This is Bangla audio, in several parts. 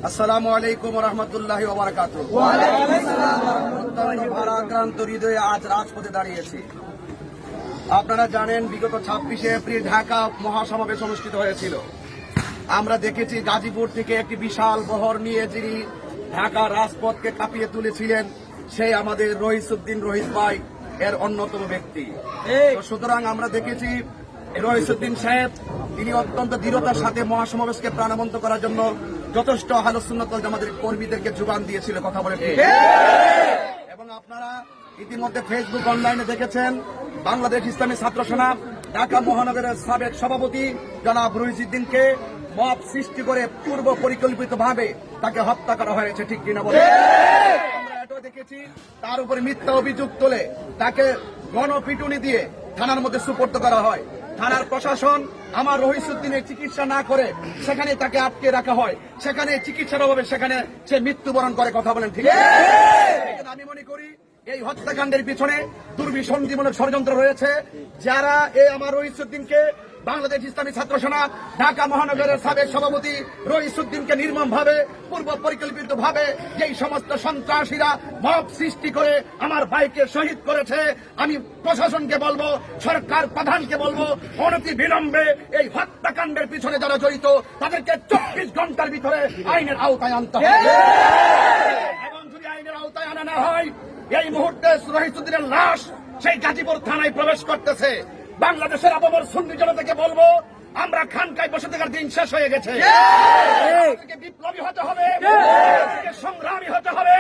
আসসালামু আলাইকুম ওয়া রাহমাতুল্লাহি ওয়া বারাকাতুহু। অত্যন্ত ভারাক্রান্ত হৃদয়ে আজ রাজপথে দাঁড়িয়েছি। আপনারা জানেন বিগত 26শে এপ্রিল ঢাকা মহাসমাবেশ অনুষ্ঠিত হয়েছিল। আমরা দেখেছি গাজীপুর থেকে একটি বিশাল বহর নিয়ে যিনি ঢাকা রাজপথকে কাঁপিয়ে তুলেছিলেন সেই আমাদের রহিসউদ্দিন রহিস ভাই এর অন্যতম ব্যক্তি। সুতরাং আমরা দেখেছি রহিসউদ্দিন সাহেব তিনি অত্যন্ত দৃঢ়তার সাথে মহাসমাবেশকে প্রাণবন্ত করার জন্য যথেষ্ট আহলে সুন্নাত ওয়াল জামাতের কর্মীদেরকে যোগান দিয়েছিল, কথা বলে। এবং আপনারা ইতিমধ্যে ফেসবুক অনলাইনে দেখেছেন বাংলাদেশ ইসলামী ছাত্র সেনা ঢাকা মহানগরের সাবেক সভাপতি জনাব রহিসউদ্দিনকে মব সৃষ্টি করে পূর্ব পরিকল্পিতভাবে তাকে হত্যা করা হয়েছে, ঠিক কিনা বলে? আমরা এটাও দেখেছি তার উপরে মিথ্যা অভিযোগ তোলে তাকে গণপিটুনি দিয়ে থানার মধ্যে সুপর্দ করা হয়। থানার প্রশাসন আমার রহিসউদ্দিনের চিকিৎসা না করে সেখানে তাকে আটকে রাখা হয়, সেখানে চিকিৎসার অভাবে সেখানে সে মৃত্যুবরণ করে, কথা বলেন, ঠিক আছে? আমি মনে করি এই হত্যাকাণ্ডের পিছনে দুর্বিসন্ধিমূলক ষড়যন্ত্র রয়েছে। যারা এই আমার রহিসউদ্দিনকে বাংলাদেশ ইসলামী ছাত্র সেনা ঢাকা মহানগরের সাবেক সভাপতি রহিসউদ্দিনকে নির্মমভাবে পূর্ব পরিকল্পিতভাবে যেই সমস্ত সন্ত্রাসীরা মব সৃষ্টি করে আমার ভাইকে শহীদ করেছে, আমি প্রশাসনকে বলবো, সরকার প্রধানকে বলবো, অনতি বিলম্বে এই হত্যাকাণ্ডের পিছনে যারা জড়িত তাদেরকে 24 ঘন্টার ভিতরে আইনের আওতায় আনতে হবে। এবং যদি আইনের আওতায় আনা না হয় এই মুহূর্তে রহিসউদ্দিনের লাশ সেই গাজীপুর থানায় প্রবেশ করতেছে। বাংলাদেশের আপামর সুন্নি জনতাকে বলবো, আমরা খানকায় বসে থাকার দিন শেষ হয়ে গেছে। বিপ্লবী হতে হবে, সংগ্রামী হতে হবে।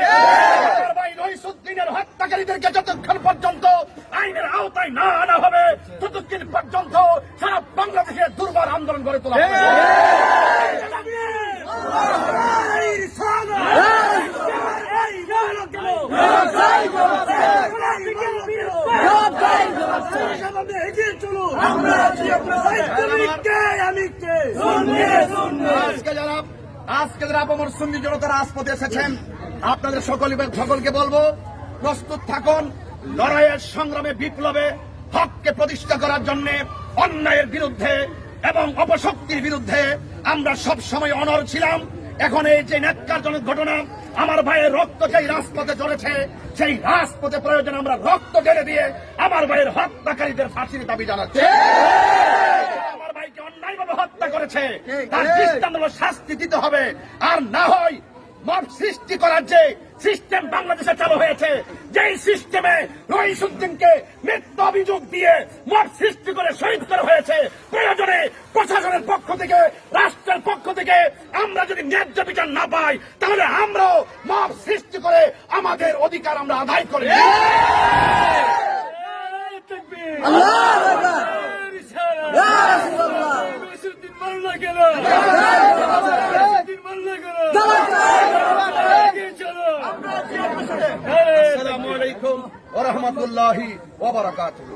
রহিসউদ্দিনের হত্যাকারীদেরকে যতক্ষণ পর্যন্ত আইনের আওতায় না আনা হবে ততক্ষণ পর্যন্ত সারা বাংলাদেশে দুর্বার আন্দোলন গড়ে তোলা হবে। আজকে যারা আপামর সুন্নি জনতা রাজপথে এসেছেন আপনাদের সকলকে বলবো, প্রস্তুত থাকুন লড়াইয়ের সংগ্রামে বিপ্লবে হককে প্রতিষ্ঠা করার জন্য, অন্যায়ের বিরুদ্ধে এবং অপশক্তির বিরুদ্ধে আমরা সব সময় অনড় ছিলাম। এখন এই যে ন্যাক্কারজনক ঘটনা আমার ভাইয়ের রক্ত যেই রাজপথে চলেছে সেই রাজপথে প্রয়োজন আমরা রক্ত ঢেলে দিয়ে আমার ভাইয়ের হত্যাকারীদের ফাঁসির দাবি জানাচ্ছি। আমার ভাইকে অন্যায়ভাবে হত্যা করেছে তার দৃষ্টান্তমূলক শাস্তি দিতে হবে। আর না হয় মব সৃষ্টি করার যে সিস্টেম বাংলাদেশে চালু হয়েছে, যেই সিস্টেমে রহিসউদ্দিনকে মিথ্যা অভিযোগ দিয়ে মব সৃষ্টি করে শহীদ করা হয়েছে, প্রয়োজনে প্রশাসনের পক্ষ থেকে, রাষ্ট্রের পক্ষ থেকে আমরা যদি ন্যায্য বিচার না পাই তাহলে আমরাও মব সৃষ্টি করে আমাদের অধিকার আমরা আদায় করি। আসসালামু আলাইকুম ওয়া রাহমাতুল্লাহি ওয়া বারাকাতুহু।